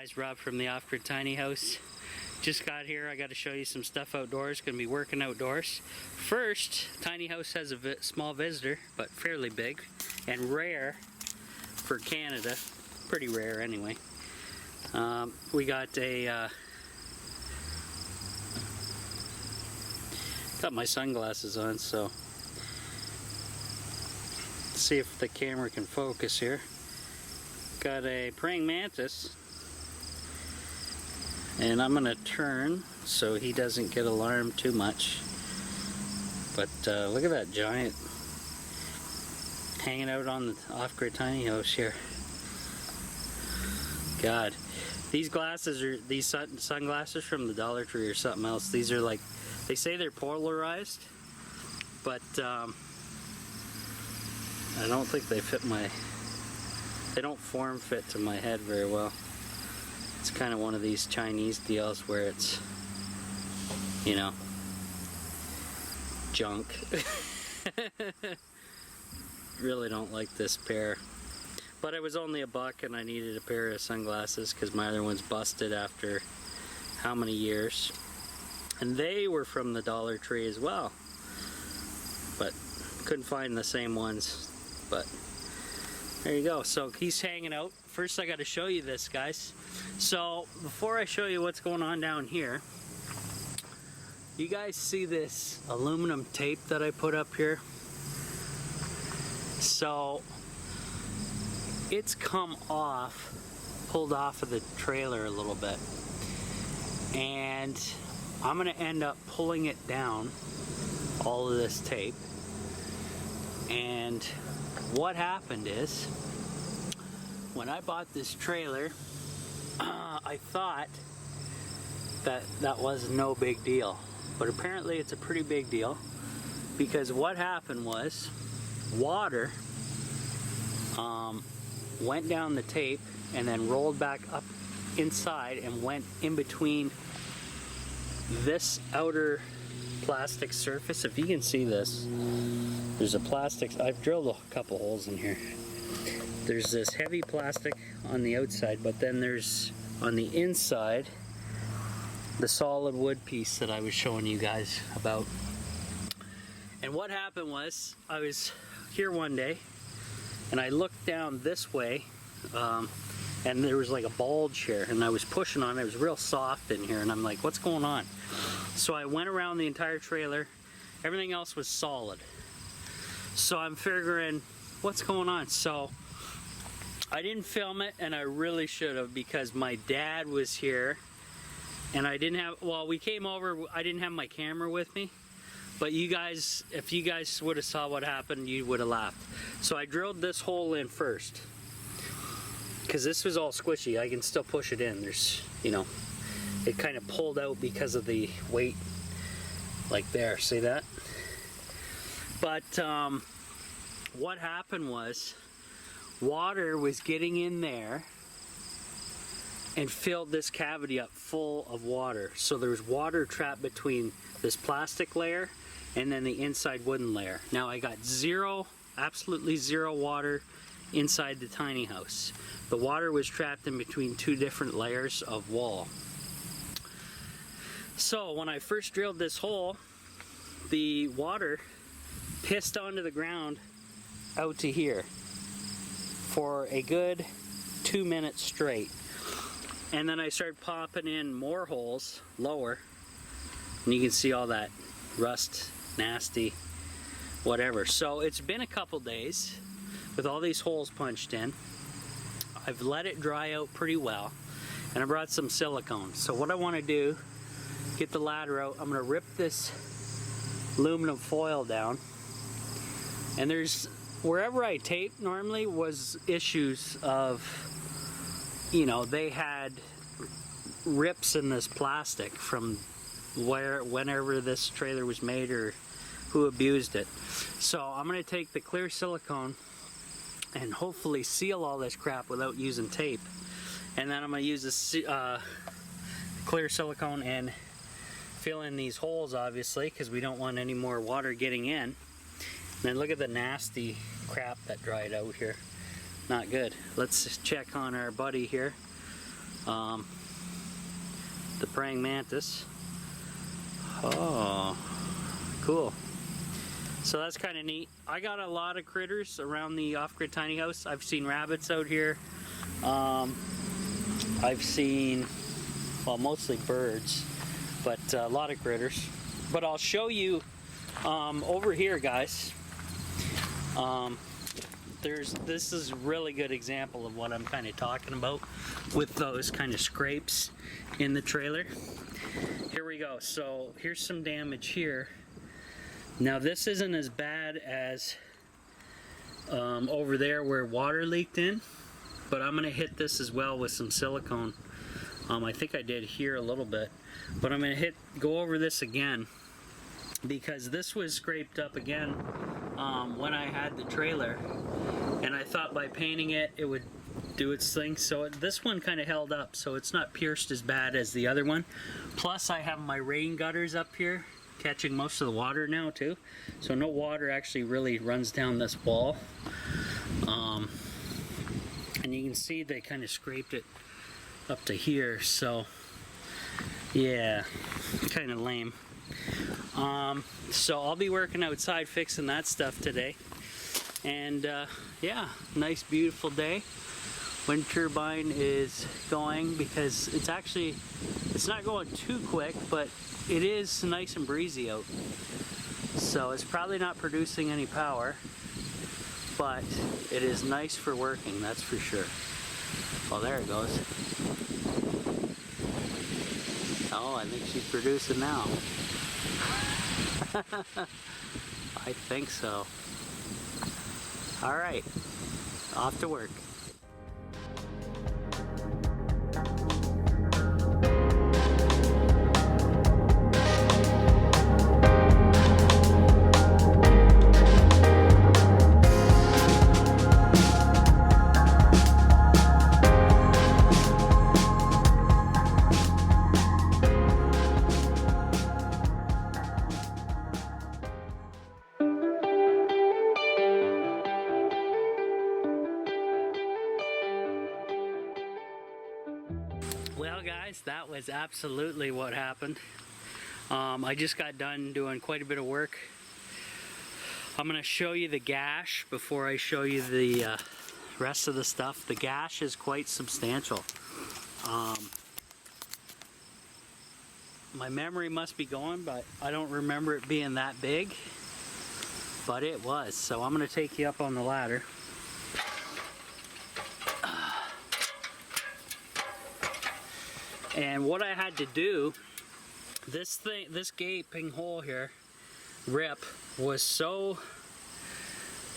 guys, Rob from the Off-Grid Tiny House. Just got here. I got to show you some stuff outdoors. Going to be working outdoors. First, tiny house has a small visitor, but fairly big and rare for Canada. Pretty rare anyway. We got a got my sunglasses on, so let's see if the camera can focus here. Got a praying mantis, and I'm gonna turn so he doesn't get alarmed too much. But look at that giant hanging out on the off-grid tiny house here. God, these glasses are sunglasses from the Dollar Tree or something else. These are like, they say they're polarized, but I don't think they fit they don't form fit to my head very well. It's kind of one of these Chinese deals where it's, you know, junk. Really don't like this pair. But it was only $1 and I needed a pair of sunglasses because my other one's busted after how many years. And they were from the Dollar Tree as well. But couldn't find the same ones. But there you go. So he's hanging out. First I got to show you this, guys. So before I show you what's going on down here, you guys see this aluminum tape that I put up here? So it's come off, pulled off of the trailer a little bit. And I'm gonna end up pulling it down, all of this tape. And what happened is, when I bought this trailer, I thought that was no big deal. But apparently it's a pretty big deal, because what happened was, water went down the tape and then rolled back up inside and went in between this outer plastic surface. If you can see this, there's a plastic, I've drilled a couple holes in here. There's this heavy plastic on the outside, but then there's on the inside the solid wood piece that I was showing you guys about. And what happened was, I was here one day and I looked down this way, and there was like a bulge here, and I was pushing on it. It was real soft in here, and I'm like, what's going on? So I went around the entire trailer. Everything else was solid. So I'm figuring, what's going on? So I didn't film it, and I really should have, because my dad was here, and I didn't have, well, we came over, I didn't have my camera with me. But you guys, if you guys would have saw what happened, you would have laughed. So I drilled this hole in first, because this was all squishy. I can still push it in. There's, you know, it kind of pulled out because of the weight, like there, see that? But what happened was, water was getting in there and filled this cavity up full of water. So there was water trapped between this plastic layer and then the inside wooden layer. Now I got absolutely zero water inside the tiny house. The water was trapped in between two different layers of wall. So when I first drilled this hole, the water pissed onto the ground out to here for a good 2 minutes straight. And then I started popping in more holes lower, and you can see all that rust, nasty, whatever. So it's been a couple days with all these holes punched in. I've let it dry out pretty well, and I brought some silicone. So what I want to do, get the ladder out, I'm going to rip this aluminum foil down. And there's, wherever I tape normally was issues of, you know, they had rips in this plastic from whenever this trailer was made or who abused it. So I'm going to take the clear silicone and hopefully seal all this crap without using tape. And then I'm going to use this clear silicone and fill in these holes, obviously, because we don't want any more water getting in. And then look at the nasty crap that dried out here. Not good. Let's check on our buddy here. The praying mantis. Oh, cool. So that's kind of neat. I got a lot of critters around the off-grid tiny house. I've seen rabbits out here. I've seen, well, mostly birds, but a lot of critters. But I'll show you over here, guys. This is a really good example of what I'm kind of talking about with those kind of scrapes in the trailer. Here we go. So here's some damage here. Now this isn't as bad as over there where water leaked in, but I'm gonna hit this as well with some silicone. I think I did here a little bit, but I'm gonna go over this again because this was scraped up again when I had the trailer, and I thought by painting it it would do its thing. So this one kind of held up, so it's not pierced as bad as the other one. Plus I have my rain gutters up here catching most of the water now too, so no water actually really runs down this wall. And you can see they kind of scraped it up to here, so yeah, kind of lame. So I'll be working outside fixing that stuff today, and yeah, nice beautiful day. Wind turbine is going because it's not going too quick, but it is nice and breezy out. So it's probably not producing any power, but it is nice for working, that's for sure. Well, there it goes. Oh, I think she's producing now. I think so. All right, off to work. Well guys, that was absolutely what happened. I just got done doing quite a bit of work. I'm going to show you the gash before I show you the rest of the stuff. The gash is quite substantial. My memory must be going, but I don't remember it being that big. But it was, so I'm going to take you up on the ladder. And what I had to do, this gaping hole here, rip, was so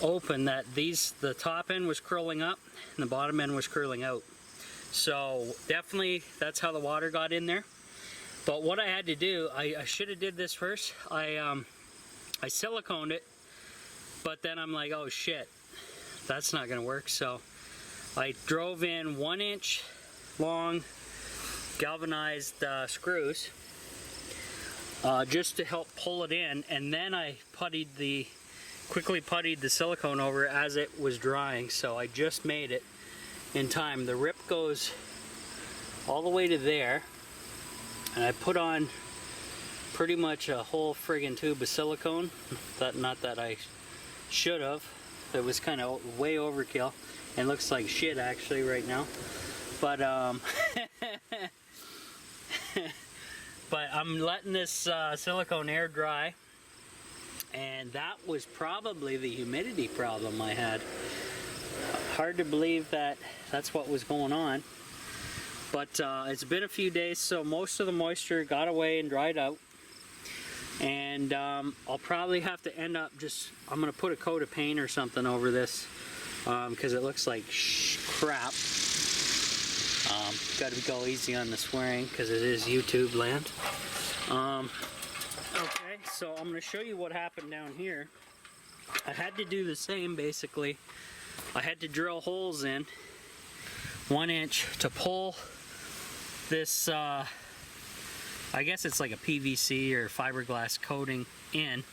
open that the top end was curling up and the bottom end was curling out. So definitely that's how the water got in there. But what I had to do, I should have did this first. I siliconed it, but then I'm like, oh shit, that's not gonna work. So I drove in 1 inch long galvanized screws just to help pull it in, and then I quickly puttied the silicone over as it was drying, so I just made it in time. The rip goes all the way to there, and I put on pretty much a whole friggin' tube of silicone. Not that I should have. It was kind of way overkill and looks like shit actually right now, but but I'm letting this silicone air dry, and that was probably the humidity problem I had. Hard to believe that that's what was going on, but it's been a few days, so most of the moisture got away and dried out, and I'll probably have to end up I'm going to put a coat of paint or something over this because it looks like crap. Got to go easy on the swearing because it is YouTube land. Okay, so I'm going to show you what happened down here. I had to do the same basically. I had to drill holes in 1 inch to pull this, I guess it's like a PVC or fiberglass coating in.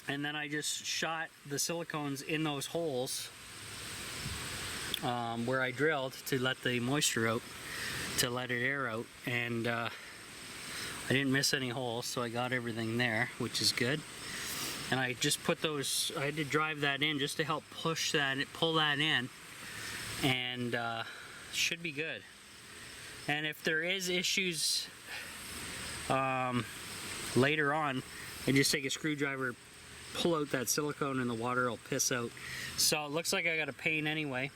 And then I just shot the silicones in those holes where I drilled to let the moisture out. to let it air out, and I didn't miss any holes, so I got everything there, which is good. And I just put those, I had to drive that in just to help push that, pull that in, and should be good. And if there is issues later on, I just take a screwdriver, pull out that silicone, and the water will piss out. So it looks like I got to paint anyway,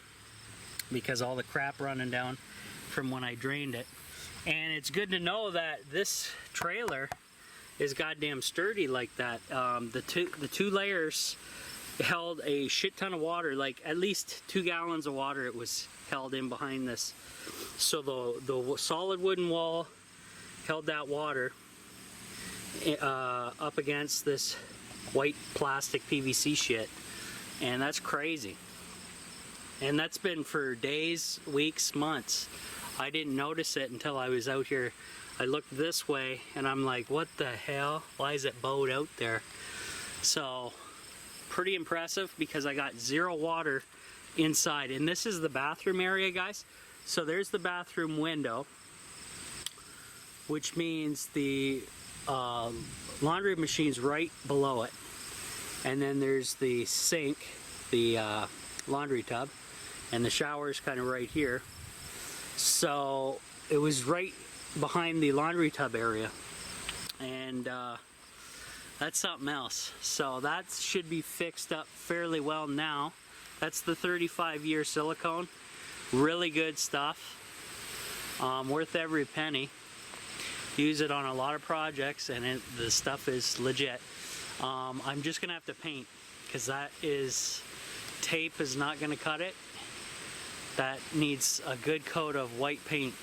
because all the crap running down from when I drained it. And it's good to know that this trailer is goddamn sturdy like that. The two layers held a shit ton of water, like at least 2 gallons of water it was held in behind this. So the solid wooden wall held that water up against this white plastic PVC shit, and that's crazy. And that's been for days, weeks, months. I didn't notice it until I was out here. I looked this way and I'm like, what the hell? Why is it bowed out there? So pretty impressive, because I got 0 water inside. And this is the bathroom area, guys. So there's the bathroom window, which means the laundry machine's right below it. And then there's the sink, the laundry tub, and the shower's kind of right here. So it was right behind the laundry tub area, and that's something else. So that should be fixed up fairly well now. That's the 35-year silicone, really good stuff, worth every penny. Use it on a lot of projects, and the stuff is legit. I'm just gonna have to paint, because that is, tape is not gonna cut it. That needs a good coat of white paint.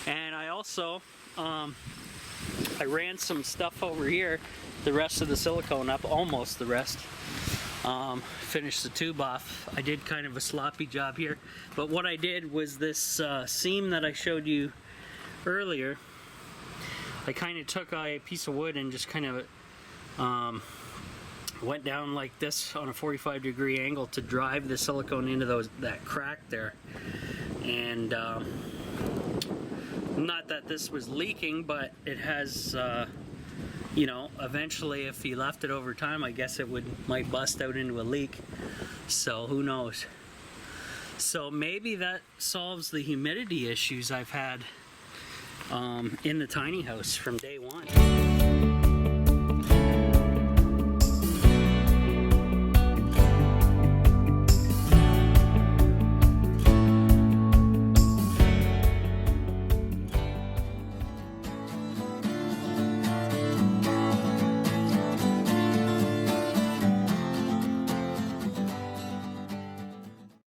And I also I ran some stuff over here, the rest of the silicone up, almost the rest. Finished the tube off. I did kind of a sloppy job here, but what I did was this seam that I showed you earlier, I kind of took a piece of wood and just kind of went down like this on a 45-degree angle to drive the silicone into that crack there. And not that this was leaking, but it has, you know, eventually if you left it over time, I guess it might bust out into a leak. So who knows? So maybe that solves the humidity issues I've had in the tiny house from day one.